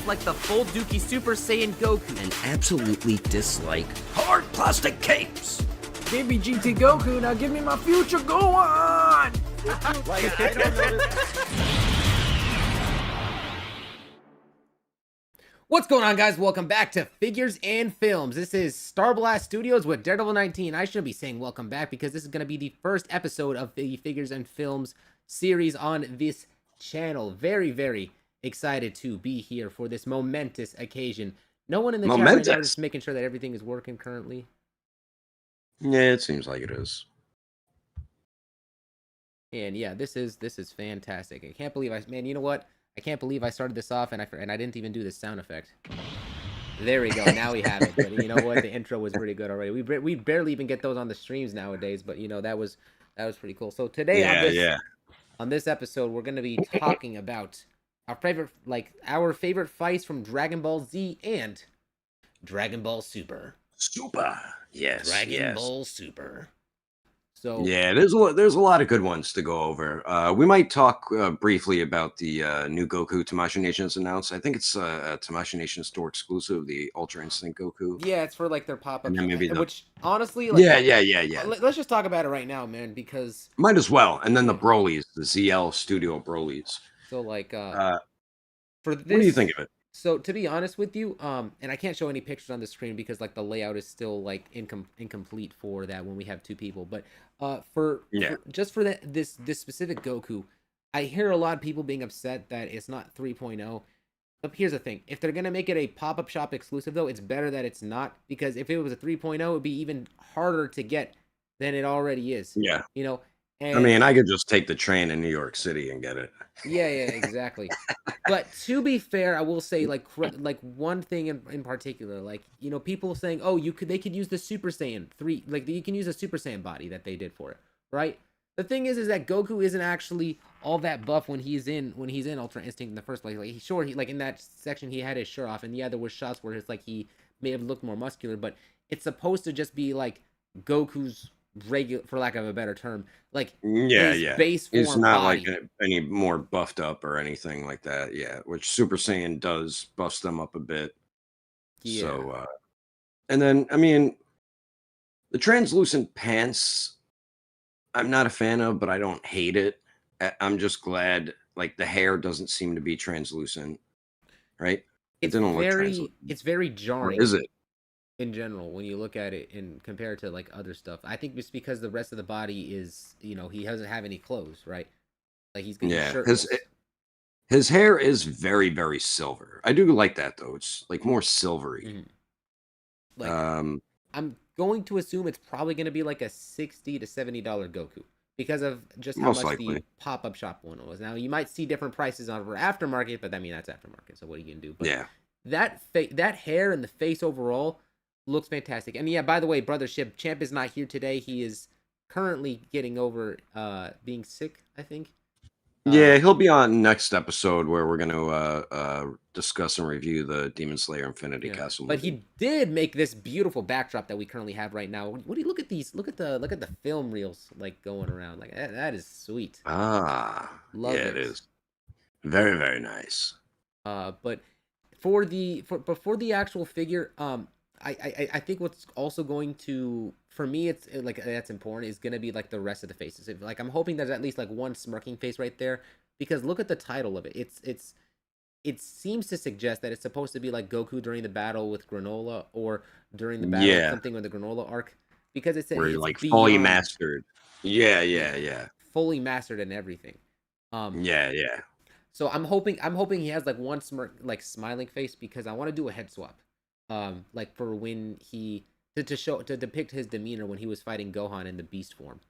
moves like the full Dookie Super Saiyan Goku. And absolutely dislike hard plastic capes. Give me GT Goku, now give me my future Gohan! Like, I don't know this. What's going on, guys? Welcome back to Figures and Films. This is Starblast Studios with Daredevil 19. I shouldn't be saying welcome back because this is going to be the first episode of the Figures and Films series on this channel. Very, very excited to be here for this momentous occasion. No one in the chat right now is just making sure that everything is working currently. Yeah, it seems like it is. And yeah, this is fantastic. I can't believe man, you know what? I can't believe I started this off and I didn't even do the sound effect. There we go. Now we have it. But you know what? The intro was pretty good already. We barely even get those on the streams nowadays, but you know that was pretty cool. So today on this episode, we're going to be talking about our favorite fights from Dragon Ball Z and Dragon Ball Super. Yes. Dragon Ball Super. So yeah, there's a lot of good ones to go over. We might talk briefly about the new Goku Tamashii Nation's announced. I think it's a Tamashii Nation store exclusive, the Ultra Instinct Goku. Yeah, it's for like their pop-up, which honestly, yeah. Let's just talk about it right now, man, because might as well. And then the Brolys, the ZL Studio Brolys. So like, for this, what do you think of it? So to be honest with you, and I can't show any pictures on the screen because like the layout is still like incomplete for that when we have two people. But for this specific Goku, I hear a lot of people being upset that it's not 3.0. But here's the thing: if they're gonna make it a pop-up shop exclusive, though, it's better that it's not, because if it was a 3.0, it would be even harder to get than it already is. Yeah, you know. And I mean, I could just take the train in New York City and get it. Yeah, exactly. But to be fair, I will say like one thing in particular, like, you know, people saying, oh, they could use the Super Saiyan 3, like you can use a Super Saiyan body that they did for it, right? The thing is that Goku isn't actually all that buff when he's in Ultra Instinct in the first place. Like he like in that section he had his shirt off, and yeah, there were shots where it's like he may have looked more muscular, but it's supposed to just be like Goku's regular, for lack of a better term, like base form. It's not body. like any more buffed up or anything like that. Yeah, which Super Saiyan does buffs them up a bit. Yeah. So, and then I mean, the translucent pants, I'm not a fan of, but I don't hate it. I'm just glad like the hair doesn't seem to be translucent, right? It's very jarring. Or is it? In general, when you look at it and compare it to like other stuff, I think it's because the rest of the body is, you know, he doesn't have any clothes, right? Like he's getting shirtless. His hair is very, very silver. I do like that though. It's like more silvery. Mm-hmm. Like, I'm going to assume it's probably going to be like a $60 to $70 Goku because of just how much the pop-up shop one was. Now you might see different prices on aftermarket, but I mean that's aftermarket. So what are you gonna do? But yeah, that hair and the face overall looks fantastic. And yeah, by the way, brother Champ is not here today. He is currently getting over being sick, I think. Yeah, he'll be on next episode where we're going to discuss and review the Demon Slayer Infinity Castle movie. But he did make this beautiful backdrop that we currently have right now. What do you look at these? Look at the film reels like going around. Like that is sweet. Love it is. Very, very nice. But for the actual figure, I think what's also going to, for me, it's like that's important, is gonna be like the rest of the faces. Like I'm hoping there's at least like one smirking face right there, because look at the title of it. It seems to suggest that it's supposed to be like Goku during the battle with Granola, or during the battle with something with the Granola arc, because it's like fully mastered. Yeah. Fully mastered and everything. Yeah. So I'm hoping he has like one like smiling face, because I want to do a head swap. Like for when he to depict his demeanor when he was fighting Gohan in the beast form.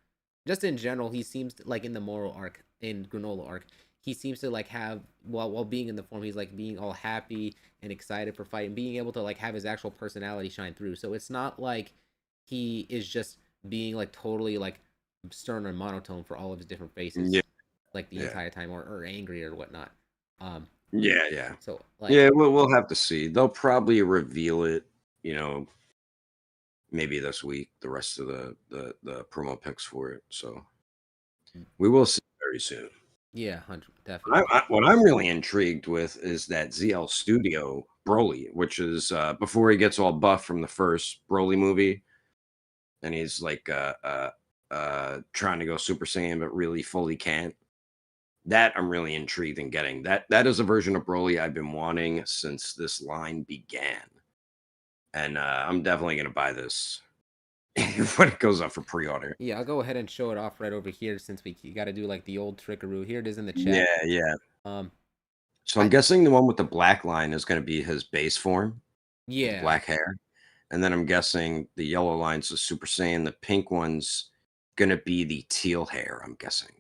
Just in general, he seems to, like in the Moro arc, in Granola arc, he seems to like have, while being in the form, he's like being all happy and excited for fighting, being able to like have his actual personality shine through. So it's not like he is just being like totally like stern or monotone for all of his different faces, like the entire time, or angry or whatnot. Yeah. So like, we'll have to see. They'll probably reveal it, you know, maybe this week, the rest of the promo pics for it. So we will see very soon. Yeah, 100 definitely. What I'm really intrigued with is that ZL Studio Broly, which is before he gets all buff from the first Broly movie, and he's like trying to go Super Saiyan, but really fully can't. That I'm really intrigued in getting. That is a version of Broly I've been wanting since this line began, and I'm definitely gonna buy this when it goes up for pre-order. Yeah, I'll go ahead and show it off right over here since we got to do like the old trickaroo. Here it is in the chat. Yeah, yeah. Um, So I'm I guessing the one with the black line is going to be his base form, the yeah, black hair, and then I'm guessing the yellow line's the Super Saiyan. The pink one's going to be the teal hair. I'm guessing.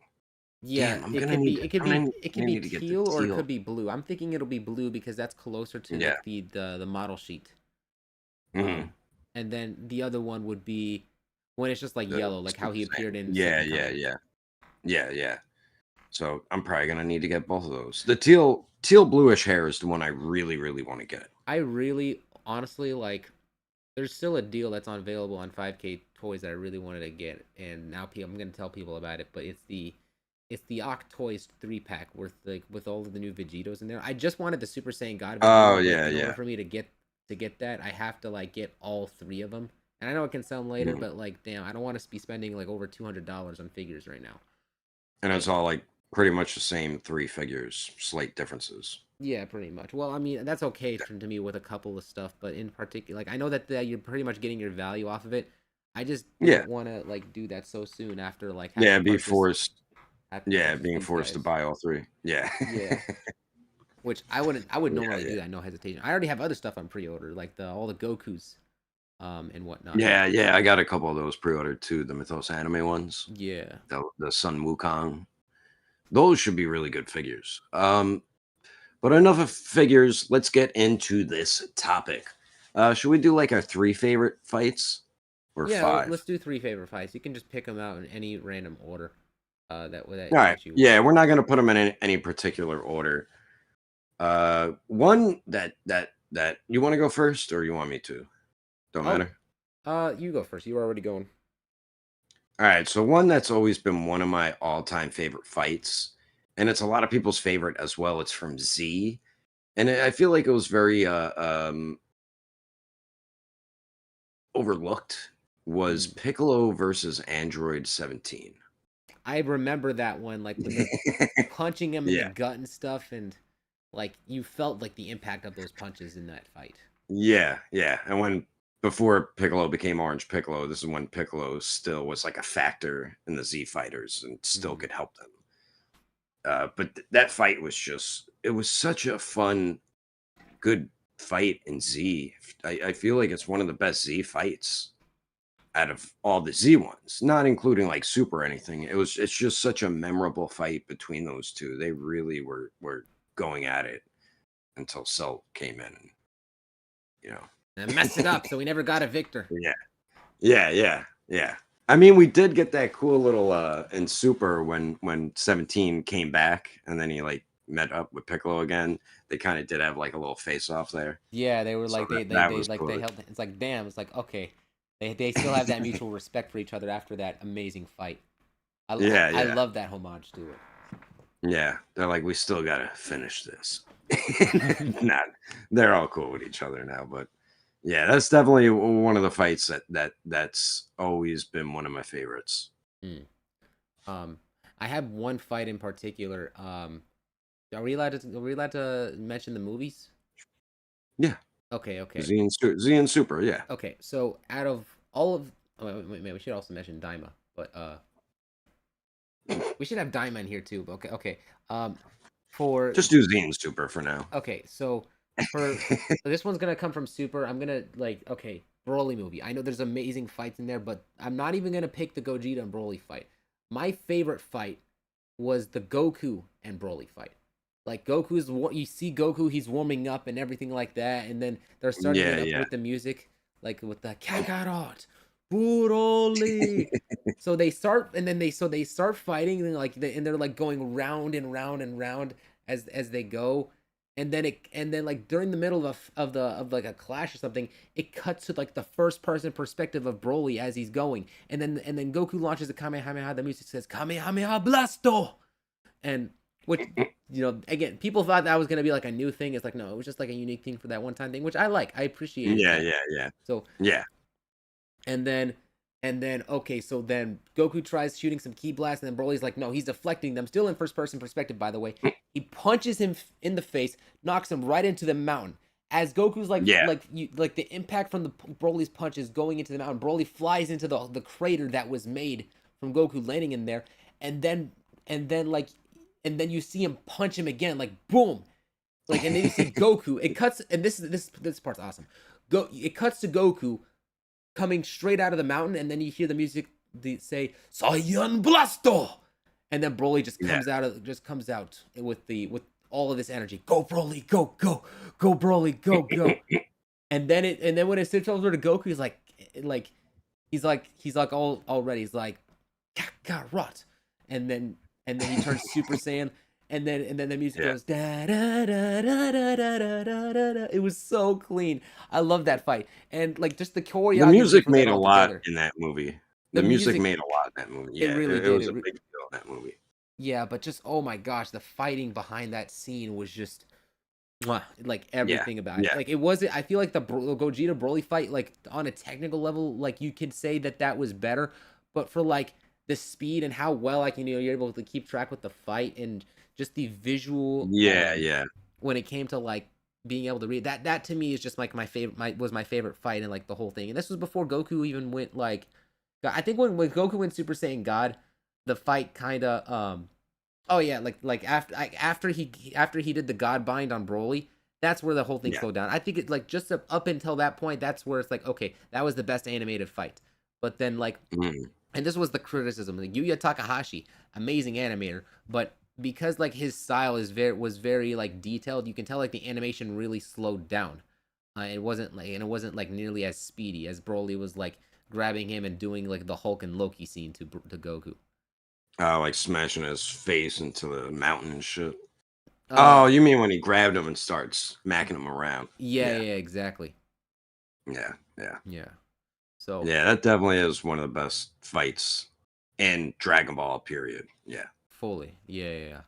yeah. Damn, I'm It gonna could need be to. it could I'm gonna, be I'm it could gonna be need to get the teal or it could teal. be blue. I'm thinking it'll be blue because that's closer to Yeah. like the model sheet. Mhm. And then the other one would be when it's just like The yellow, like how Super he Saiyan. appeared in Yeah, Second yeah, Coming. yeah, yeah, yeah. So I'm probably gonna need to get both of those. The teal bluish hair is the one I really, really want to get. I really honestly like. There's still a deal that's on available on 5K Toys that I really wanted to get, and now I'm gonna tell people about it. But it's the Oct Toys 3-pack with all of the new Vegetos in there. I just wanted the Super Saiyan God Oh Vegeta, but yeah, in order yeah. for me to get that, I have to like get all three of them. And I know it can sell later, Mhm. but like, damn, I don't want to be spending like over $200 on figures right now. And it's all like pretty much the same three figures, slight differences. Yeah, pretty much. Well, I mean, that's okay to me with a couple of stuff, but in particular, like I know that you're pretty much getting your value off of it. I just Yeah, didn't want to like do that so soon after like yeah. Be forced. having Yeah, purchased being these forced to guys. buy all three. Yeah. Yeah, which I would Yeah, normally yeah. do that, no hesitation. I already have other stuff on pre-order, like all the Gokus, and whatnot. Yeah, yeah. I got a couple of those pre-ordered too, the Mythos anime ones. Yeah, The Sun Wukong. Those should be really good figures. But enough of figures. Let's get into this topic. Should we do like our three favorite fights or yeah. five? Let's do three favorite fights. You can just pick them out in any random order, All right. that you want. Yeah, we're not gonna put them in any particular order. One that you want to go first, or you want me to? Don't Oh, matter. you go first. You were already going. All right, so one that's always been one of my all-time favorite fights, and it's a lot of people's favorite as well. It's from Z, and I feel like it was very overlooked. Was Mm. Piccolo versus Android 17? I remember that one, like with the punching him in the Yeah, gut and stuff, and like you felt like the impact of those punches in that fight. yeah, yeah. And when before Piccolo became Orange Piccolo, this is when Piccolo still was like a factor in the Z fighters and still Mhm. could help them. But that fight was just, it was such a fun, good fight in Z. I feel like it's one of the best Z fights out of all the Z ones, not including like Super or anything. It's just such a memorable fight between those two. They really were going at it until Cell came in and, you know. And messed it up, so we never got a victor. Yeah. Yeah, yeah, yeah. I mean, we did get that cool little in Super when 17 came back and then he like met up with Piccolo again. They kind of did have like a little face off there. Yeah, they were So like that they was like they cool. held. It's like damn. It's like okay, they still have that mutual respect for each other after that amazing fight. Yeah, I yeah. love that homage to Yeah. They're like, we still gotta finish this. it. Not they're all cool with each other now, but yeah, that's definitely one of the fights that's always been one of my favorites. Hmm. I have one fight in particular. Are we allowed to mention the movies? Yeah. Okay, okay. Z and Super, yeah. Okay, so out of all of, oh, wait, we should also mention Daima, but we should have Daima in here too. But okay. For Just do Z and Super for now. okay, so for this one's gonna come from Super. I'm gonna Broly movie. I know there's amazing fights in there, but I'm not even gonna pick the Gogeta and Broly fight. My favorite fight was the Goku and Broly fight. Like you see Goku, he's warming up and everything like that, and then they're starting Yeah, it up yeah. with the music, like with the Kakarot, Broly. So they start, and then they start fighting, and they're like going round and round and round as they go, and then like during the middle of like a clash or something, it cuts to like the first person perspective of Broly as he's going, and then Goku launches a Kamehameha. The music says Kamehameha Blasto, and which again, people thought that was gonna be like a new thing. It's like no, it was just like a unique thing for that one time thing, which I like. I appreciated Yeah, that. yeah. So Yeah. and then okay, so then Goku tries shooting some ki blasts, and then Broly's like, no, he's deflecting them. Still in first person perspective, by the way. He punches him in the face, knocks him right into the mountain. As Goku's like Yeah. like the impact from the Broly's punch is going into the mountain. Broly flies into the crater that was made from Goku landing in there, and then you see him punch him again, like boom, like, and then you see Goku. It cuts, and this part's awesome. It cuts to Goku coming straight out of the mountain, and then you hear the music say Saiyan Blasto, and then Broly just comes out with all of this energy. Go Broly, go Broly, go. And then when it switches over to Goku, he's like all ready. He's like Kakarot, and then he turns Super Saiyan. And then the music goes da da da da da da da da da. It was so clean. I love that fight, and like just the choreography. The music for made that a lot together. in that movie. The music made a lot in that movie. Yeah, it was a big deal in that movie. Yeah, but just oh my gosh, the fighting behind that scene was just like everything about it. Like it wasn't. I feel like the Gogeta Broly fight, like on a technical level, like you could say that was better, but for like the speed and how well like you're able to keep track with the fight and just the visual. When it came to like being able to read that to me is just like my favorite fight in like the whole thing. And this was before Goku even went like, I think when Goku went Super Saiyan God, the fight kind of oh yeah, like after he did the God bind on Broly, that's where the whole thing slowed down. I think it like just up until that point, that's where it's like okay, that was the best animated fight. But then like, and this was the criticism, like Yuya Takahashi, amazing animator, but because like his style was very like detailed, you can tell like the animation really slowed down. It wasn't like nearly as speedy as Broly was like grabbing him and doing like the Hulk and Loki scene to Goku. Like smashing his face into the mountain and shit. Oh, you mean when he grabbed him and starts smacking him around? Yeah, exactly. Yeah. So yeah, that definitely is one of the best fights in Dragon Ball. Period. Yeah. Fully. Yeah.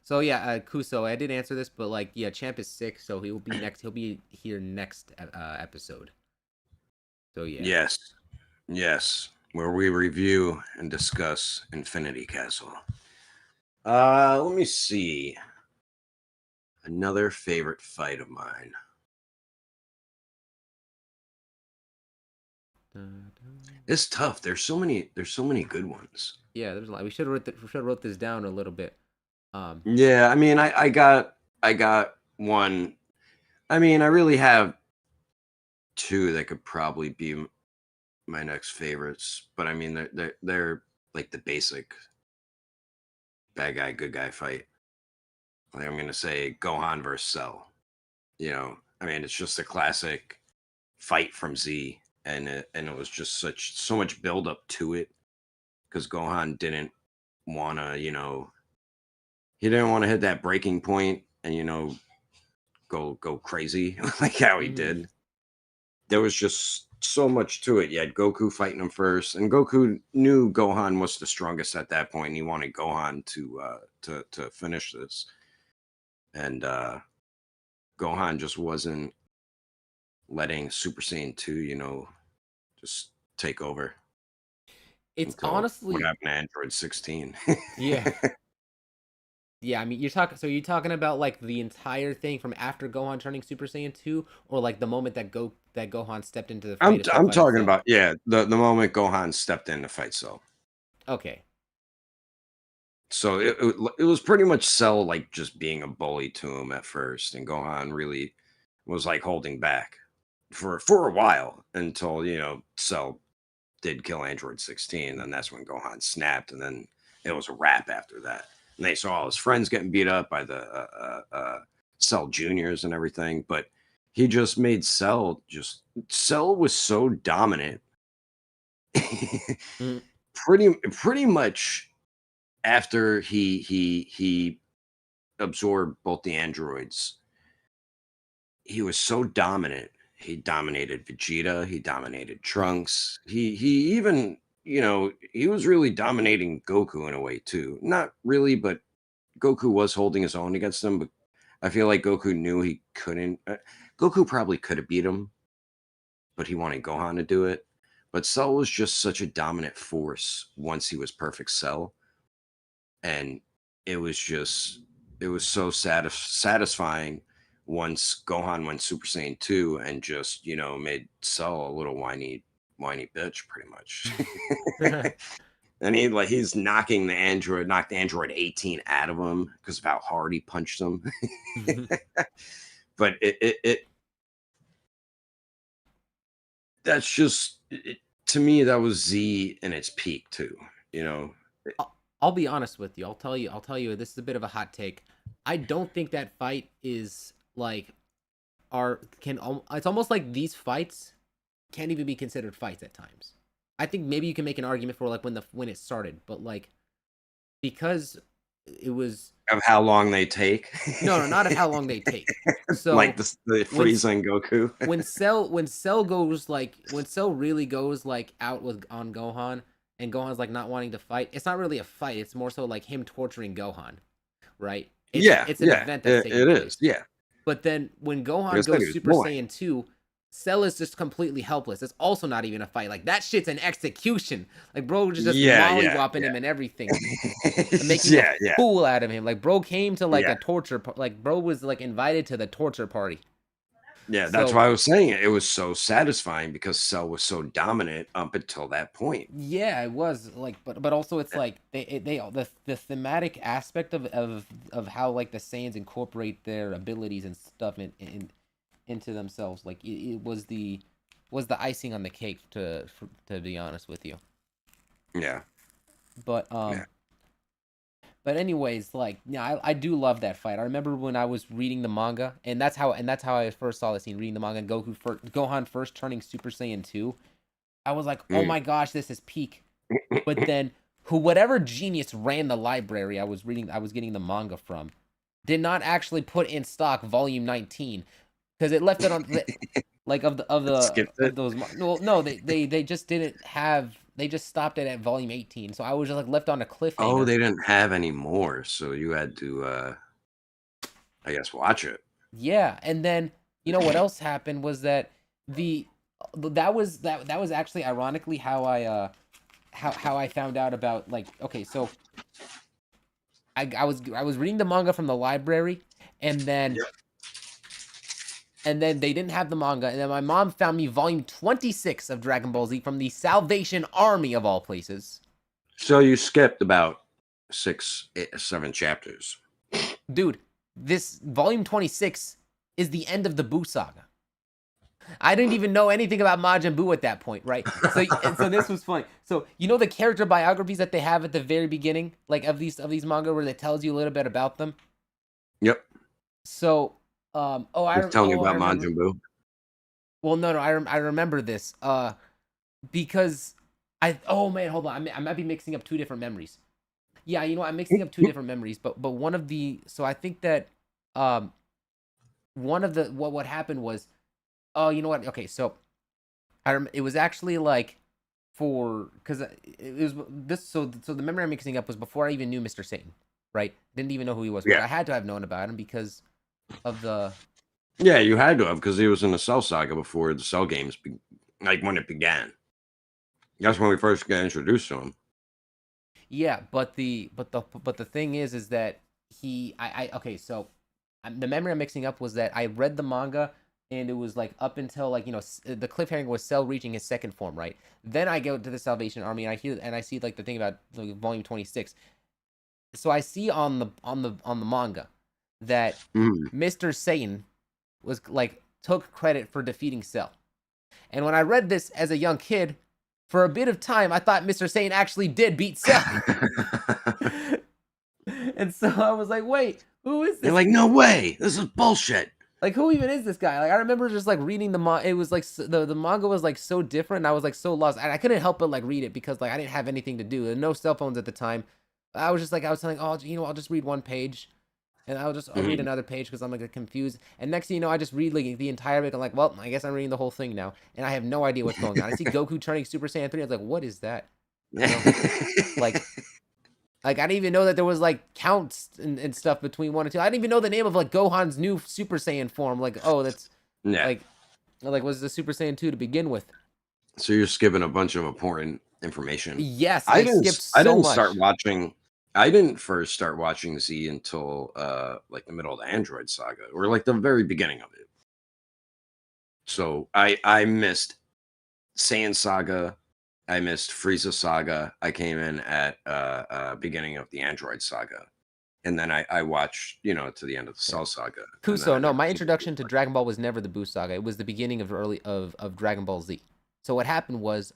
So yeah, Kuso, I did answer this, but like, yeah, Champ is sick, so he'll be next. He'll be here next episode. So yeah. Yes, where we review and discuss Infinity Castle. Let me see. Another favorite fight of mine. It's tough. There's so many good ones. Yeah, there's a lot. We should have wrote this down a little bit. Yeah, I mean, I got one. I mean, I really have two that could probably be my next favorites, but I mean, they're like the basic bad guy good guy fight. Like I'm gonna say Gohan versus Cell. I mean, it's just a classic fight from Z, and it was just so much build up to it because Gohan didn't want to, he didn't want to hit that breaking point and go crazy like how he did. There was just so much to it. You had Goku fighting him first, and Goku knew Gohan was the strongest at that point, and he wanted Gohan to finish this. And Gohan just wasn't letting Super Saiyan 2, just take over. It's honestly what happened to Android 16. Yeah. Yeah, I mean, you're talking about like the entire thing from after Gohan turning Super Saiyan 2, or like the moment that Gohan stepped into the fight. I'm talking about the moment Gohan stepped in to fight Cell. Okay. So it was pretty much Cell like just being a bully to him at first, and Gohan really was like holding back for a while until Cell did kill Android 16, and that's when Gohan snapped, and then it was a wrap after that. And they saw all his friends getting beat up by the Cell Juniors and everything, but he just made Cell was so dominant. Pretty much after he absorbed both the androids, he was so dominant. He dominated Vegeta. He dominated Trunks. He even he was really dominating Goku in a way too. Not really, but Goku was holding his own against him, but I feel like Goku knew he couldn't. Goku probably could have beat him, but he wanted Gohan to do it. But Cell was just such a dominant force once he was perfect Cell. And it was so satisfying once Gohan went Super Saiyan 2 and just, made Cell a little whiny bitch, pretty much. And he's knocked the Android 18 out of him because of how hard he punched him. But that's just to me, that was Z in its peak too. I'll be honest with you. I'll tell you. This is a bit of a hot take. I don't think that fight is like it's almost like these fights can't even be considered fights at times. I think maybe you can make an argument for like when it started, but like because it was of how long they take. No, not of how long they take. So like the Frieza and Goku. when Cell really goes like out on Gohan, and Gohan's like not wanting to fight. It's not really a fight. It's more so like him torturing Gohan, right? It's an event that's taking place. Yeah. But then when Gohan goes Super Saiyan 2, Cell is just completely helpless. It's also not even a fight. Like that shit's an execution. Like bro just mollywopping him and everything, and making a fool out of him. Like bro came to like a torture. Like bro was like invited to the torture party. Yeah, that's why I was saying it was so satisfying because Cell was so dominant up until that point. Yeah, it was like, but also it's like the thematic aspect of how like the Saiyans incorporate their abilities and stuff into themselves. Like it was the icing on the cake to be honest with you. Yeah. But anyways, like I do love that fight. I remember when I was reading the manga, and that's how I first saw the scene, reading the manga. Gohan first turning Super Saiyan 2. I was like, oh my gosh, this is peak. But then whatever genius ran the library I was getting the manga from, did not actually put in stock volume 19 because it left it on like of those. Well, no, they just didn't have. They just stopped it at volume 18, so I was just like left on a cliffhanger. Oh, they didn't have any more, so you had to, I guess, watch it. Yeah, and then you know what else happened was that that was actually ironically how I found out about like okay, so I was reading the manga from the library, and then. Yep. And then they didn't have the manga. And then my mom found me volume 26 of Dragon Ball Z from the Salvation Army of all places. So you skipped about 7 chapters. Dude, this volume 26 is the end of the Buu saga. I didn't even know anything about Majin Buu at that point, right? So this was funny. So you know the character biographies that they have at the very beginning, like of these manga, where it tells you a little bit about them. Yep. So. Tell me about Majin Buu. Well, no, I remember this. Because hold on, I might be mixing up two different memories. Yeah, you know, I'm mixing up two different memories, but one of the I think that one of the what happened was, you know what? Okay, so it was actually like because it was this so the memory I'm mixing up was before I even knew Mr. Satan, right? Didn't even know who he was. Yeah. I had to have known about him because of the you had to have because he was in the Cell saga before the Cell games like when it began. That's when we first got introduced to him. Yeah, but the thing is that so the memory I'm mixing up was that I read the manga and it was like up until like the cliffhanger was Cell reaching his second form, right? Then I go to the Salvation Army and I see like the thing about like, volume 26. So I see on the manga that Mr. Satan was like took credit for defeating Cell. And when I read this as a young kid, for a bit of time I thought Mr. Satan actually did beat Cell. And so I was like, wait, who is this? You're like, no way, this is bullshit. Like, who even is this guy? Like, I remember just like reading the manga. It was like the manga was like so different, and I was like so lost. And I couldn't help but like read it because like I didn't have anything to do. There were no cell phones at the time. I was telling, I'll just read one page. And I'll read another page because I'm like confused. And next thing you know, I just read like the entire book. I'm like, well, I guess I'm reading the whole thing now, and I have no idea what's going on. I see Goku turning Super Saiyan 3. I was like, what is that? Like, Like, I didn't even know that there was, like, counts and stuff between 1 and 2. I didn't even know the name of, like, Gohan's new Super Saiyan form. Like, oh, that's, Yeah. like was the Super Saiyan 2 to begin with. So you're skipping a bunch of important information. Yes, I skipped I so didn't much. start watching. I didn't first start watching Z until like the middle of the Android saga, or like the very beginning of it. So I missed Saiyan saga. I missed Frieza saga. I came in at beginning of the Android saga, and then I watched to the end of the Cell saga. and then I Kuso, no, never my continued. introduction to Dragon Ball was never the Buu saga. It was the beginning of of Dragon Ball Z. So what happened was,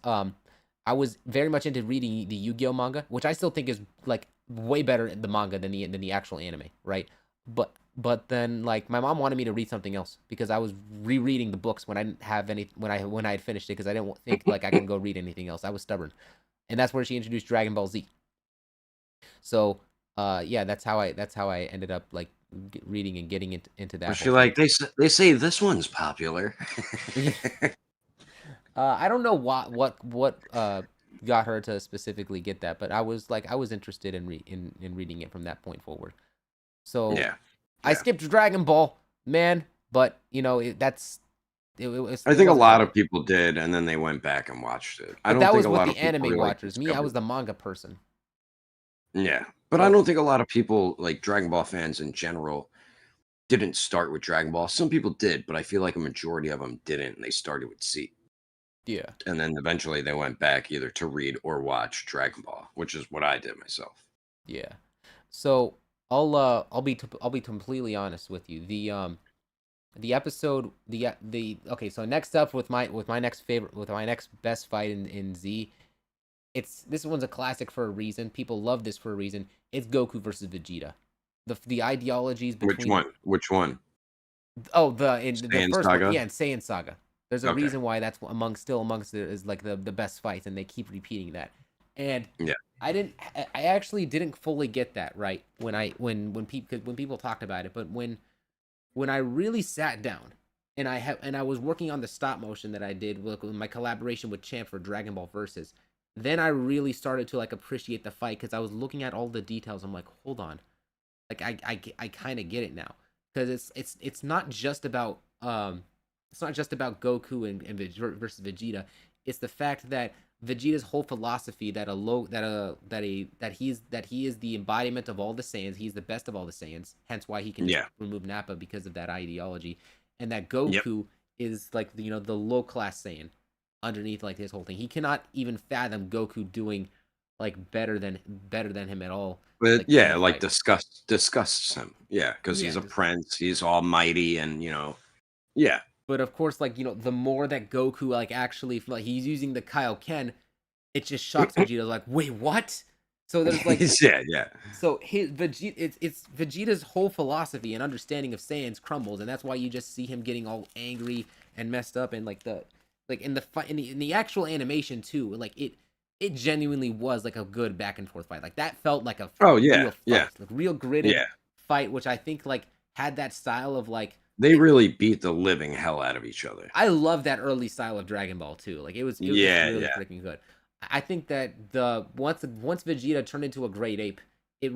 I was very much into reading the Yu-Gi-Oh manga, which I still think is like way better the manga than the actual anime, right? But then like my mom wanted me to read something else because I was rereading the books when I didn't have any when I had finished it because I didn't think like I can go read anything else. I was stubborn, and that's where she introduced Dragon Ball Z. So yeah, that's how I ended up like reading and getting into that. Was she whole like they say this one's popular? thing. I don't know what got her to specifically get that, but I was interested in reading it from that point forward. So Yeah. I skipped Dragon Ball, man, but you know it I think a wasn't lot for of me. people did, and then they went back and watched it. I But don't that think was a with lot the of people anime really watchers. Me, I was discovered. the manga person. Yeah, but I So don't think a lot of people, like Dragon Ball fans in general, didn't start with Dragon Ball. Some people did, but I feel like a majority of them didn't, and they started with C. yeah, And then eventually they went back either to read or watch Dragon Ball, which is what I did myself. yeah. So I'll be completely honest with you. The episode the okay, so next up with my next favorite with my next best fight in Z, this one's a classic for a reason. People love this for a reason. It's Goku versus Vegeta. The ideologies Which between one? Which one? the Saiyan first one, Saga? yeah, in Saiyan Saga. There's a Okay. reason why that's amongst the is like the best fights, and they keep repeating that. And Yeah. I actually didn't fully get that right when people talked about it, but when I really sat down and I was working on the stop motion that I did with my collaboration with Champ for Dragon Ball Versus, then I really started to like appreciate the fight because I was looking at all the details. I'm like, hold on, like I kind of get it now because it's not just about Goku versus Vegeta. It's the fact that Vegeta's whole philosophy that he is the embodiment of all the Saiyans. He's the best of all the Saiyans. Hence why he can just Yeah. remove Nappa because of that ideology, and that Yep. Goku is like the low class Saiyan underneath like his whole thing. He cannot even fathom Goku doing like better than him at all. But Like in yeah, the like fight. disgusts him. Yeah, because Yeah, he's a just prince, he's almighty, and yeah. but of course, like the more that Goku like actually like he's using the Kaioken, it just shocks Vegeta. Like, wait, what? So there's like Yeah. so his Vegeta, it's Vegeta's whole philosophy and understanding of Saiyans crumbles, and that's why you just see him getting all angry and messed up, and like in the fight in the actual animation too. Like it genuinely was like a good back and forth fight. Like that felt like a Oh yeah, real yeah, fight, like real gritted yeah. fight, which I think like had that style of like They really beat the living hell out of each other. I love that early style of Dragon Ball too. Like it was just Yeah, really yeah, freaking good. I think that the once Vegeta turned into a great ape, it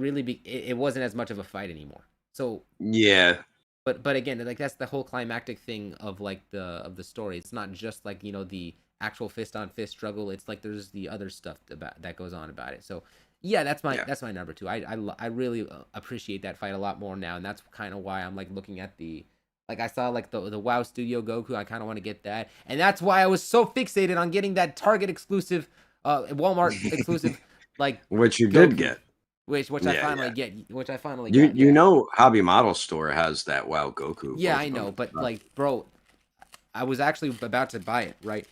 wasn't as much of a fight anymore. So yeah. but again, like that's the whole climactic thing of like the story. It's not just like the actual fist on fist struggle. It's like there's the other stuff about that goes on about it. So yeah, Yeah. that's my number two. I really appreciate that fight a lot more now, and that's kind of why I'm like looking at the like I saw like the WoW Studio Goku. I kind of want to get that, and that's why I was so fixated on getting that Target exclusive, Walmart exclusive, like Which you did Goku, get. which I Yeah, finally yeah. get, which I finally You got. you Yeah, know Hobby Model Store has that WoW Goku, yeah, both I of them know, and but stuff. like, bro, I was actually about to buy it, right?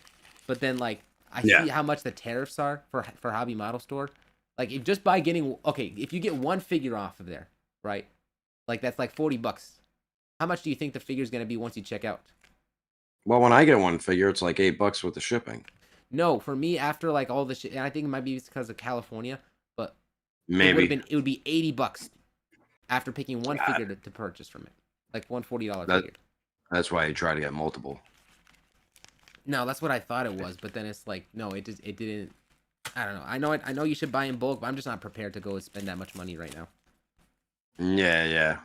But then like I Yeah. see how much the tariffs are for Hobby Model Store. Like if just by getting if you get one figure off of there, right? Like that's like $40. How much do you think the figure's gonna be once you check out? Well, when I get one figure, it's like $8 with the shipping. No, for me after like all the shit, and I think it might be because of California, but Maybe. it would be $80 after picking one God, figure to purchase from it, like one $40 that figure. that's why you try to get multiple. No, that's what I thought it was, but then it's like no, it didn't. I don't know. I know you should buy in bulk, but I'm just not prepared to go and spend that much money right now. Yeah, yeah.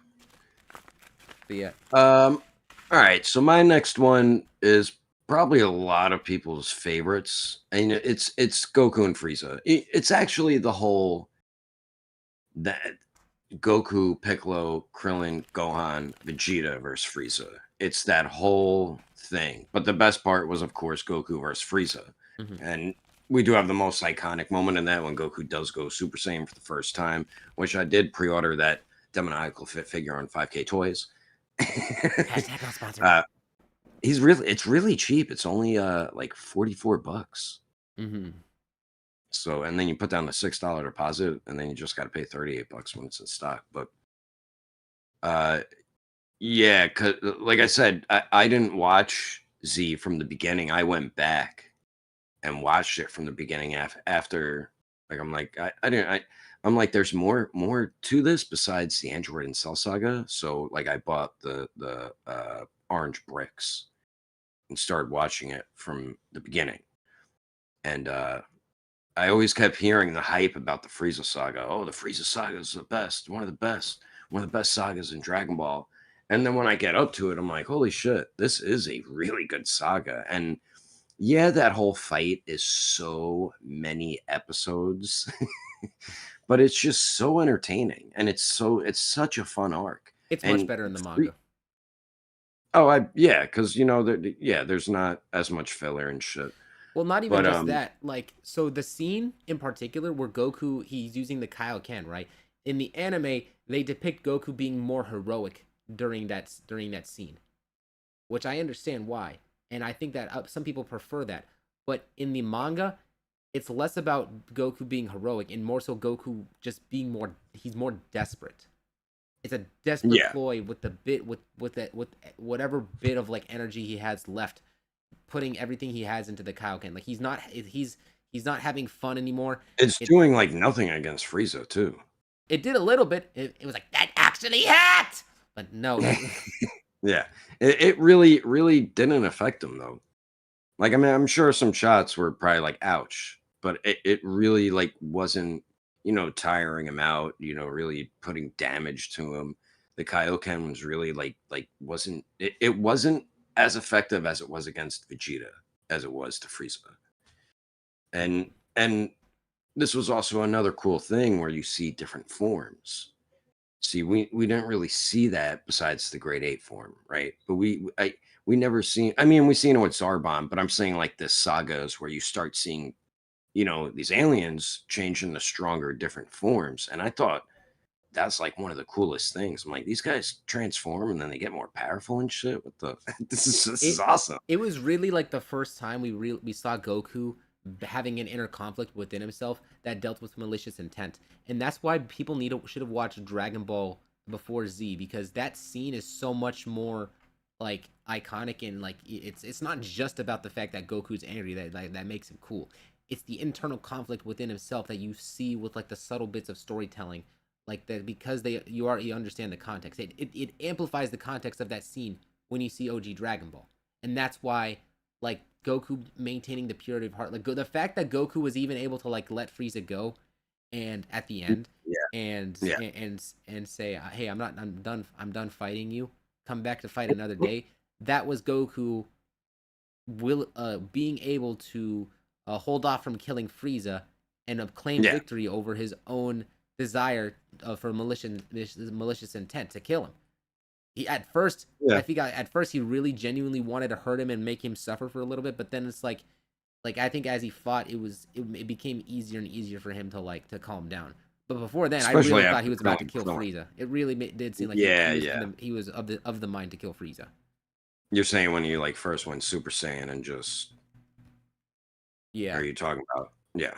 But yeah. All right. So my next one is probably a lot of people's favorites, and it's Goku and Frieza. It's actually the whole that Goku, Piccolo, Krillin, Gohan, Vegeta versus Frieza. It's that whole thing. But the best part was, of course, Goku versus Frieza. Mm-hmm. And we do have the most iconic moment in that when Goku does go Super Saiyan for the first time, which I did pre-order that demoniacal fit figure on 5K Toys. Hashtag not sponsored. It's really cheap. It's only like $44. Mm-hmm. So, and then you put down the $6 deposit, and then you just got to pay $38 when it's in stock. But yeah, cause like I said, I didn't watch Z from the beginning. I went back and watched it from the beginning after. Like I'm like I'm like there's more to this besides the Android and Cell saga. So like I bought the orange bricks and started watching it from the beginning. And I always kept hearing the hype about the Frieza saga. Oh, the Frieza saga is the best, one of the best sagas in Dragon Ball. And then when I get up to it, I'm like, holy shit, this is a really good saga. And yeah, that whole fight is so many episodes, but it's just so entertaining, and it's such a fun arc. It's And much better in the manga. because there's not as much filler and shit. Well, not even But just that. Like, so the scene in particular where Goku, he's using the Kaioken, right? In the anime, they depict Goku being more heroic during that scene, which I understand why, and I think that some people prefer that. But in the manga, it's less about Goku being heroic and more so Goku just being he's more desperate. It's a desperate ploy with whatever bit of like energy he has left, putting everything he has into the Kaioken. Like he's not having fun anymore. It's doing like nothing against Frieza too. It did a little bit. It was like that actually hurt, but no. Yeah, it really didn't affect him though. Like I mean, I'm sure some shots were probably like ouch, but it really like wasn't tiring him out. Really putting damage to him. The Kaioken was really like wasn't it wasn't as effective as it was against Vegeta as it was to Frieza. And this was also another cool thing where you see different forms. See, we didn't really see that besides the grade 8 form, right? But we never seen. I mean, we seen it with Zarbon, but I'm saying like this sagas where you start seeing, these aliens change into stronger, different forms, and I thought that's like one of the coolest things. I'm like, these guys transform and then they get more powerful and shit. What the? This is awesome. It was really like the first time we saw Goku having an inner conflict within himself that dealt with malicious intent, and that's why people should have watched Dragon Ball before Z, because that scene is so much more like iconic, and like it's not just about the fact that Goku's angry that makes him cool. It's the internal conflict within himself that you see with like the subtle bits of storytelling, like that, because you understand the context. It amplifies the context of that scene when you see OG Dragon Ball, and that's why like Goku maintaining the purity of heart, like the fact that Goku was even able to like let Frieza go, and at the end, and say, hey, I'm done fighting you. Come back to fight another day. That was Goku being able to hold off from killing Frieza and claim victory over his own desire for malicious intent to kill him. At first he really genuinely wanted to hurt him and make him suffer for a little bit, but then it's like I think as he fought, it became easier and easier for him to calm down. But before then, Especially I really thought he was about to kill Krillin. Frieza. It really did seem like he was of the mind to kill Frieza. You're saying when you like first went Super Saiyan and just are you talking about? Yeah.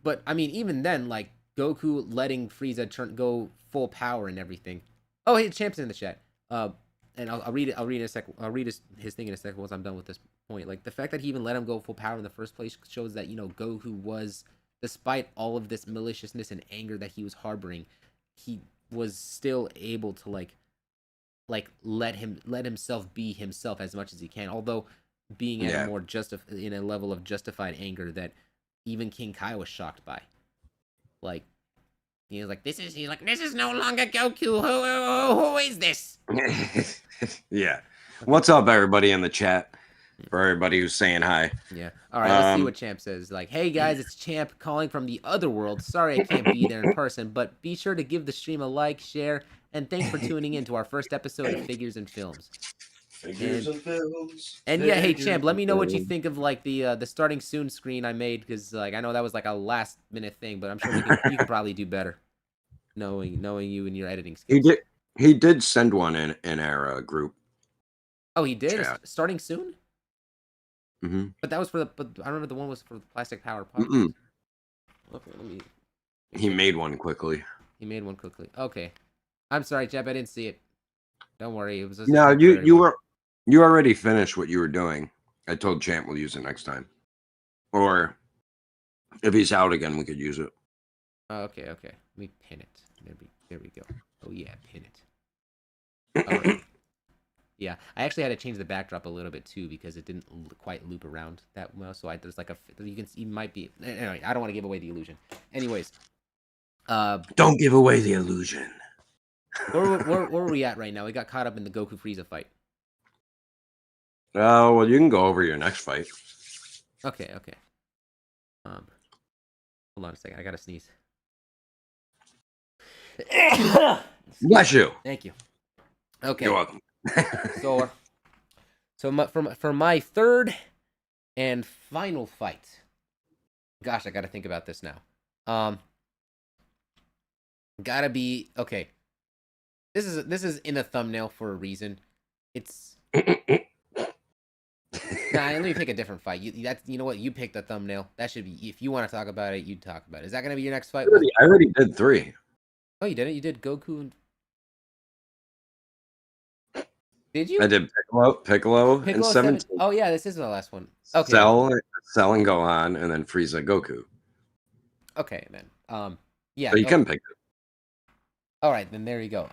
But I mean, even then, like Goku letting Frieza go full power and everything. Oh, hey, Champ's in the chat. And I'll read it. I'll read in a second. I'll read his thing in a second once I'm done with this point. Like the fact that he even let him go full power in the first place shows that Goku was, despite all of this maliciousness and anger that he was harboring, he was still able to like let himself be himself as much as he can. Although being at a more in a level of justified anger that even King Kai was shocked by. Like, he's like, this is no longer Goku. Who is this? Yeah. What's up, everybody in the chat? For everybody who's saying hi. Yeah. All right, let's see what Champ says. Like, hey guys, it's Champ calling from the other world. Sorry I can't be there in person, but be sure to give the stream a like, share, and thanks for tuning in to our first episode of Figures and Films. Figures and films. And yeah, hey Champ, let me know what you think of like the starting soon screen I made, because like I know that was like a last minute thing, but I'm sure you could probably do better, knowing you and your editing skills. He did send one in our group. Oh, he did. Chat. Starting soon. Mm-hmm. But that was for the. But I remember the one was for the Plastic Power podcast. Okay, let me. He made one quickly. He made one quickly. Okay, I'm sorry, Jeb. I didn't see it. Don't worry. It was. No, you already finished what you were doing. I told Champ we'll use it next time, or if he's out again, we could use it. Oh, okay. Let me pin it. There we go. Oh yeah, pin it. All right. Yeah, I actually had to change the backdrop a little bit too because it didn't quite loop around that well. So there's like you might be. Anyway, I don't want to give away the illusion. Anyways, don't give away the illusion. where were we at right now? We got caught up in the Goku Frieza fight. Well, you can go over your next fight. Okay. Hold on a second. I gotta sneeze. Bless you. Thank you. Okay. You're welcome. For my third and final fight. Gosh, I gotta think about this now. Gotta be okay. This is in the thumbnail for a reason. It's let me pick a different fight. You know what? You pick the thumbnail. That should be, if you want to talk about it, you talk about it. Is that gonna be your next fight? I already did 3. Oh, you did it. You did Goku and. Did you? I did Piccolo and 17. Oh yeah, this is the last one. Okay. Cell and Gohan, and then Frieza, Goku. Okay, then. Yeah. So you can pick it. All right, then there you go.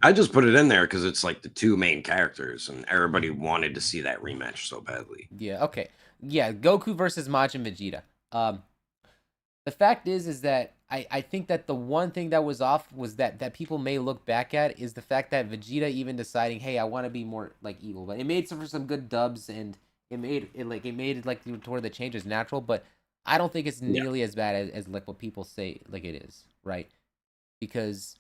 I just put it in there because it's like the 2 main characters, and everybody wanted to see that rematch so badly. Yeah. Okay. Yeah. Goku versus Majin Vegeta. The fact is that I think that the one thing that was off was that people may look back at is the fact that Vegeta even deciding, hey, I want to be more like evil. But it made for some good dubs, and it made it like toward the change is natural. But I don't think it's nearly as bad as like what people say like it is, right? Because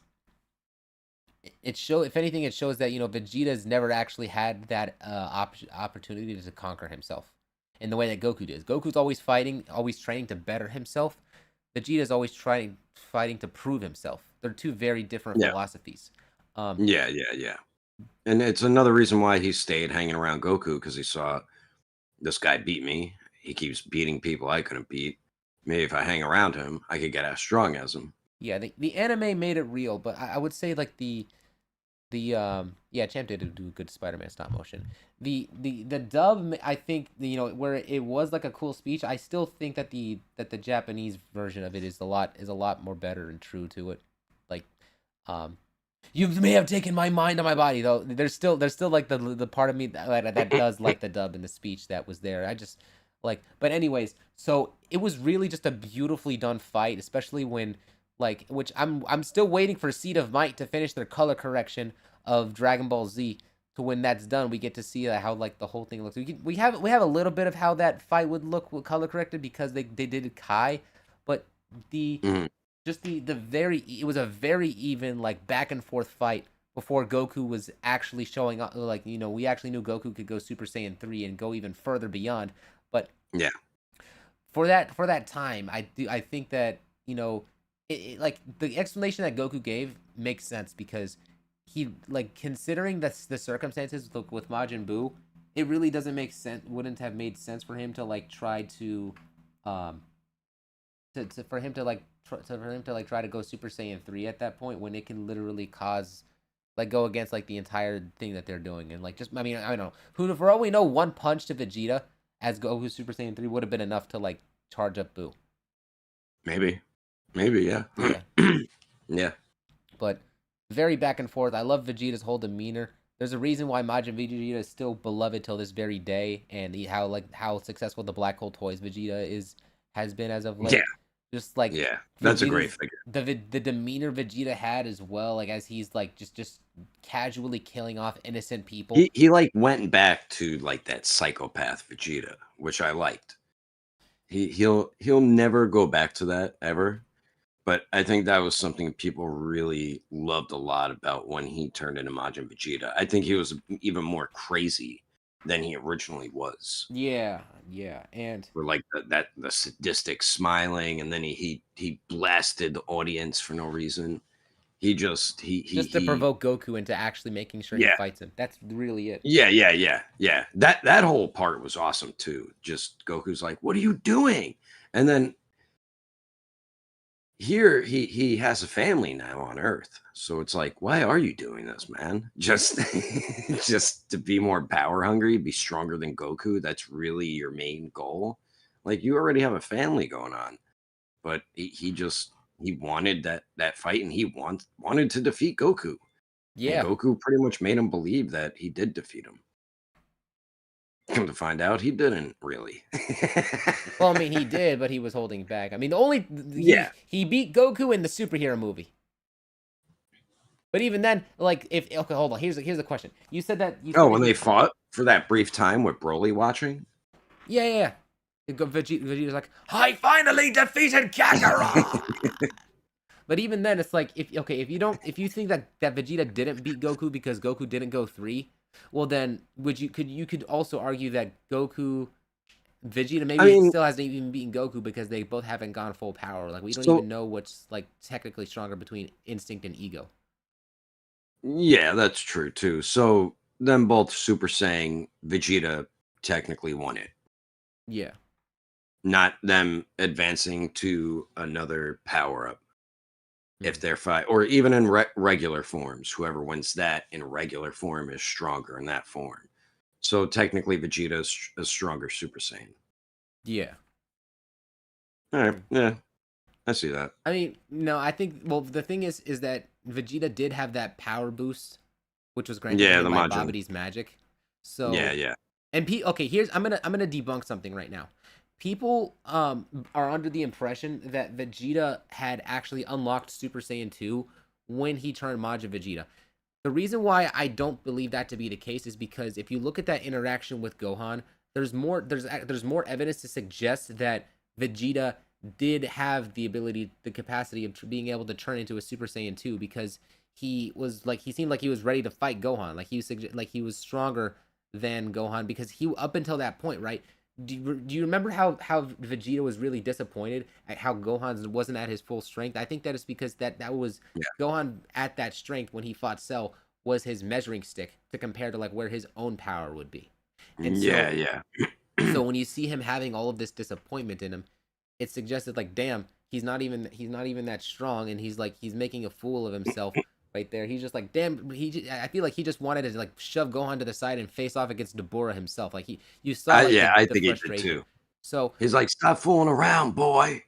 if anything, it shows that Vegeta's never actually had that opportunity to conquer himself in the way that Goku does. Goku's always fighting, always training to better himself. Vegeta's always fighting to prove himself. They're 2 very different philosophies. Yeah. And it's another reason why he stayed hanging around Goku, because he saw this guy beat me. He keeps beating people I couldn't beat. Maybe if I hang around him, I could get as strong as him. Yeah, the anime made it real, but I would say like Champ did do a good Spider-Man stop motion. The dub, I think, where it was like a cool speech, I still think that the Japanese version of it is a lot more better and true to it. Like, you may have taken my mind on my body, though. There's still like the part of me that does like the dub and the speech that was there. I just like, but anyways, so it was really just a beautifully done fight, especially when which I'm still waiting for Seed of Might to finish their color correction of Dragon Ball Z. So when that's done, we get to see how like the whole thing looks. We have a little bit of how that fight would look with color corrected because they did Kai, but it was a very even like back and forth fight before Goku was actually showing up. Like we actually knew Goku could go Super Saiyan 3 and go even further beyond. But yeah, for that time, I think that like the explanation that Goku gave makes sense because he considering the circumstances with Majin Buu, it really doesn't make sense. Wouldn't have made sense for him to try to try to go Super Saiyan 3 at that point when it can literally cause go against the entire thing that they're doing. And I don't know, for all we know, one punch to Vegeta as Goku Super Saiyan 3 would have been enough to charge up Buu. Maybe, yeah. Yeah. But very back and forth. I love Vegeta's whole demeanor. There's a reason why Majin Vegeta is still beloved till this very day, and how successful the Black Hole Toys Vegeta has been as of Yeah, late. Just like yeah, that's a great Vegeta's figure. the demeanor Vegeta had as well, like as he's like just casually killing off innocent people. He like went back to like that psychopath Vegeta, which I liked. He'll never go back to that ever. But I think that was something people really loved a lot about when he turned into Majin Vegeta. I think he was even more crazy than he originally was. Yeah, yeah, and For like the sadistic smiling, and then he blasted the audience for no reason. He just just to provoke Goku into actually making sure he yeah. fights him. That's really it. Yeah. That whole part was awesome too. Just Goku's like, "What are you doing?" And then here he has a family now on Earth. So it's like, why are you doing this, man? Just just to be more power hungry, be stronger than Goku. That's really your main goal. Like you already have a family going on, but he just he wanted that fight, and he wanted to defeat Goku. And Yeah. Goku pretty much made him believe that he did defeat him. Come to find out, he didn't really. Well, I mean, he did, but he was holding back. I mean, the only Yeah. he beat Goku in the superhero movie. But even then, like, if okay, hold on. Here's the question. You said that you said Oh, that when he, they fought for that brief time with Broly watching? yeah. Vegeta's like, I finally defeated Kakarot. But even then, it's like if you think that Vegeta didn't beat Goku because Goku didn't go 3, well then you could also argue that Vegeta I maybe mean, still hasn't even beaten Goku because they both haven't gone full power. Like we don't so even know what's like technically stronger between instinct and ego. yeah, that's true too. So them both Super Saiyan Vegeta technically won it, Yeah. not them advancing to another power up. If Mhm. they're fight, or even in regular forms, whoever wins that in regular form is stronger in that form. So technically, Vegeta is a stronger Super Saiyan. Yeah. All right, Mm. yeah, I see that. I mean, no, I think well the thing is that Vegeta did have that power boost, which was granted to Yeah, him the by Majin. Babidi's magic. Yeah, So yeah. and okay, here's I'm gonna debunk something right now. People are under the impression that Vegeta had actually unlocked Super Saiyan 2 when he turned Majin Vegeta. The reason why I don't believe that to be the case is because if you look at that interaction with Gohan, there's more evidence to suggest that Vegeta did have the capacity of being able to turn into a Super Saiyan 2 because he seemed like he was ready to fight Gohan, like like he was stronger than Gohan because he up until that point, right? Do you remember how Vegeta was really disappointed at how Gohan wasn't at his full strength? I think that is because that was Gohan at that strength when he fought Cell was his measuring stick to compare to like where his own power would be. And Yeah, yeah. so when you see him having all of this disappointment in him, it suggested like, damn, he's not even that strong, and he's making a fool of himself right there. He's just like, damn, I feel like he just wanted to like shove Gohan to the side and face off against Deborah himself. Like you saw like Yeah, I the think he did frustration. too. So He's like, "Stop fooling around, boy."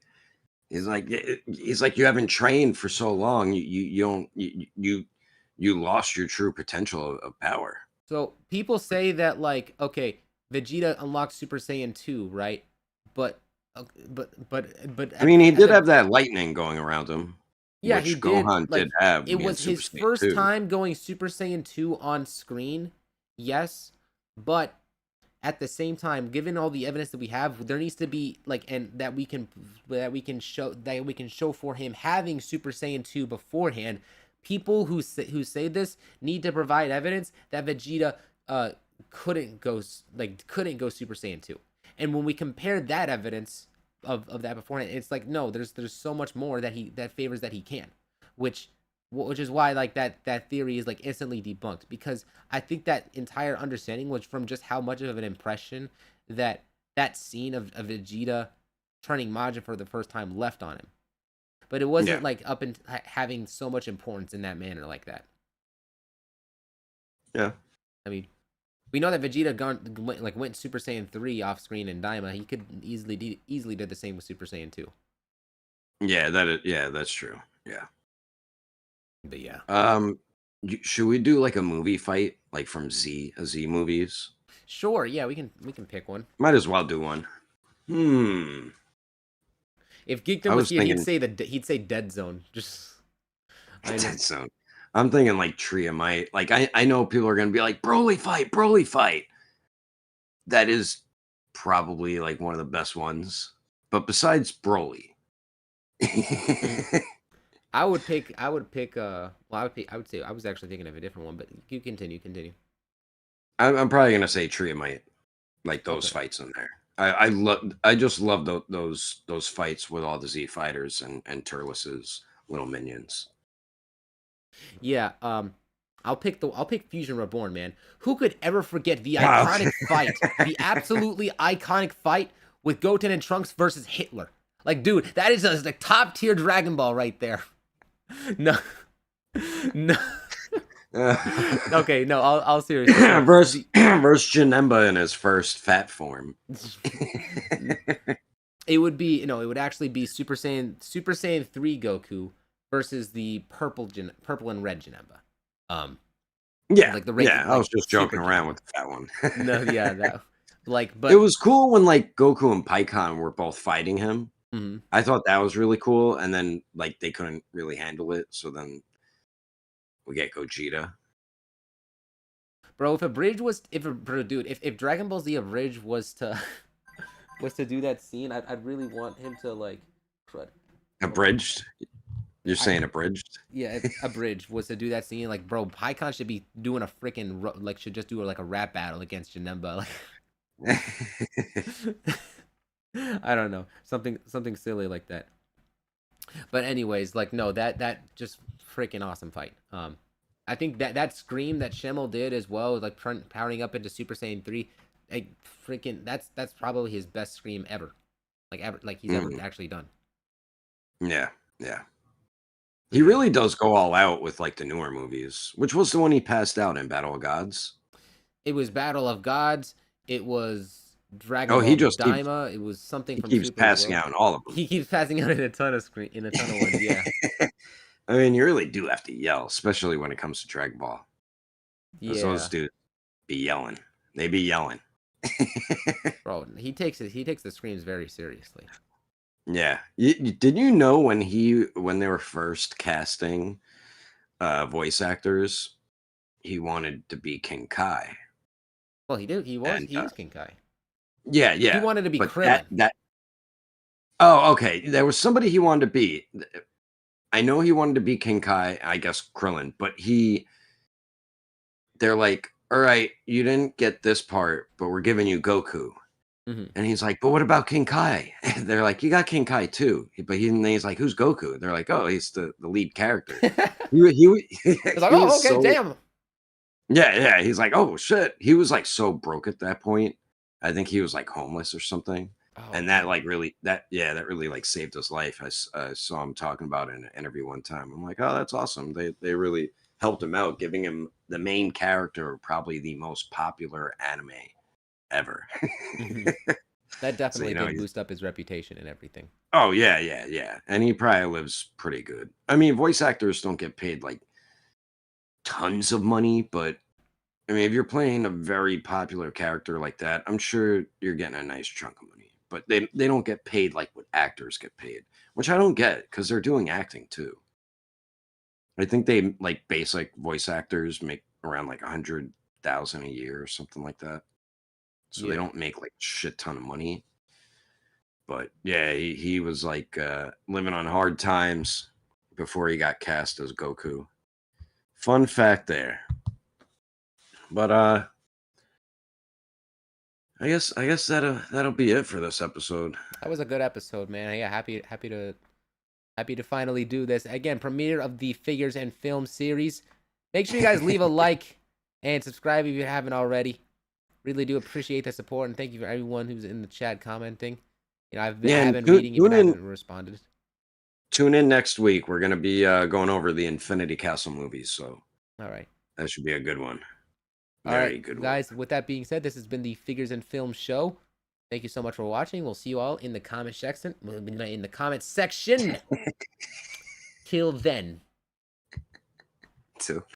He's like, "You haven't trained for so long. You don't you lost your true potential of power." people say that like, okay, Vegeta unlocked Super Saiyan 2, right? But but I mean, he at did the have that lightning going around him, yeah, he which did. Gohan Like did have it being was Super his Saiyan first 2. time going Super Saiyan 2 on screen. Yes, but at the same time, given all the evidence that we have, there needs to be like and that we can show for him having Super Saiyan 2 beforehand. People who say this need to provide evidence that Vegeta couldn't go Super Saiyan 2. And when we compare that evidence of that beforehand, it's like no, there's so much more that favors that he can, which is why like that theory is like instantly debunked because I think that entire understanding was from just how much of an impression that scene of Vegeta turning Majin for the first time left on him. But it Yeah, wasn't like up and having so much importance in that manner like that. yeah, I mean, we know that Vegeta went Super Saiyan 3 off screen in Daima. He could easily did the same with Super Saiyan 2. yeah. That is, yeah, that's true. Yeah. But yeah. Should we do like a movie fight, like from Z movies? Sure, yeah, we can pick one. Might as well do one. Hmm. If Geekdom I was was here, thinking he'd say Dead Zone. Just I know. Dead Zone. I'm thinking like Triamite. Like I know people are gonna be like Broly fight, Broly fight. That is probably like one of the best ones. But besides Broly, I would pick well, I would say I was actually thinking of a different one, but you continue. I'm probably gonna say Triamite. Like those Okay. fights in there. I just love those fights with all the Z fighters and Turles's little minions. Yeah, I'll pick Fusion Reborn, man. Who could ever forget the Wow. iconic fight, the absolutely iconic fight with Goten and Trunks versus Hitler? Like, dude, that is a like, top tier Dragon Ball right there. No, no. Okay, no, I'll seriously. No, versus Janemba in his first fat form. It would be it would actually be Super Saiyan 3 Goku versus the purple and red Janemba. Yeah, like the I was just joking Super around Janemba. with the fat one. No, yeah, that but it was cool when like Goku and Pikkon were both fighting him. Mhm. I thought that was really cool, and then like they couldn't really handle it, so then we get Gogeta. Bro, if Dragon Ball Z Abridged was to do that scene, I'd really want him to like crud. Abridged? You're saying abridged? Yeah, if Abridged was to do that scene, like bro, Pikkon should be doing a freaking like should just do like a rap battle against Janemba. Like I don't know, something silly like that. But anyways, like no, that just freaking awesome fight. I think that scream that Schemmel did as well, like powering up into Super Saiyan 3, like freaking that's probably his best scream ever. Like he's ever actually done. Yeah. He really does go all out with like the newer movies. Which was the one he passed out in Battle of Gods? It was Battle of Gods. It was Dragon Oh, Ball he just Daima. It was something he from keeps Super as passing well. out in all of them. He keeps passing out in a ton of ones. Yeah. I mean, you really do have to yell, especially when it comes to Dragon Ball. Yeah. Those dudes be yelling. They be yelling. Bro, he takes the screams very seriously. Yeah. Did you know when they were first casting voice actors, he wanted to be King Kai? Well, he did. He is King Kai. Yeah. He wanted to be but Krillin. Oh, okay. There was somebody he wanted to be. I know he wanted to be King Kai, I guess Krillin, but they're like, all right, you didn't get this part, but we're giving you Goku. And he's like, but what about King Kai? They're like, you got King Kai too. But he's like, who's Goku? They're like, oh, he's the lead character. It's like, oh, okay, damn. Yeah. He's like, oh shit. He was like so broke at that point. I think he was like homeless or something. Oh, and that like really that really like saved his life. I saw him talking about it in an interview one time. I'm like, oh, that's awesome. They really helped him out, giving him the main character of probably the most popular anime ever. That definitely did boost up his reputation and everything. Oh yeah. And he probably lives pretty good. I mean, voice actors don't get paid like tons of money, but I mean, if you're playing a very popular character like that, I'm sure you're getting a nice chunk of money. But they don't get paid like what actors get paid, which I don't get because they're doing acting too. I think they like basic voice actors make around like 100,000 a year or something like that. So they don't make like a shit ton of money. But yeah, he was like living on hard times before he got cast as Goku. Fun fact there. But I guess that'll be it for this episode. That was a good episode, man. Yeah, happy to finally do this. Again, premiere of the Figures and Film series. Make sure you guys leave a like and subscribe if you haven't already. Really do appreciate the support, and thank you for everyone who's in the chat commenting. You know, I've been reading it, but I haven't responded. Tune in next week. We're gonna be going over the Infinity Castle movies, so all right, that should be a good one. Very good, guys. With that being said, this has been the Figures and Film show. Thank you so much for watching. We'll see you all in the comment section. Till then.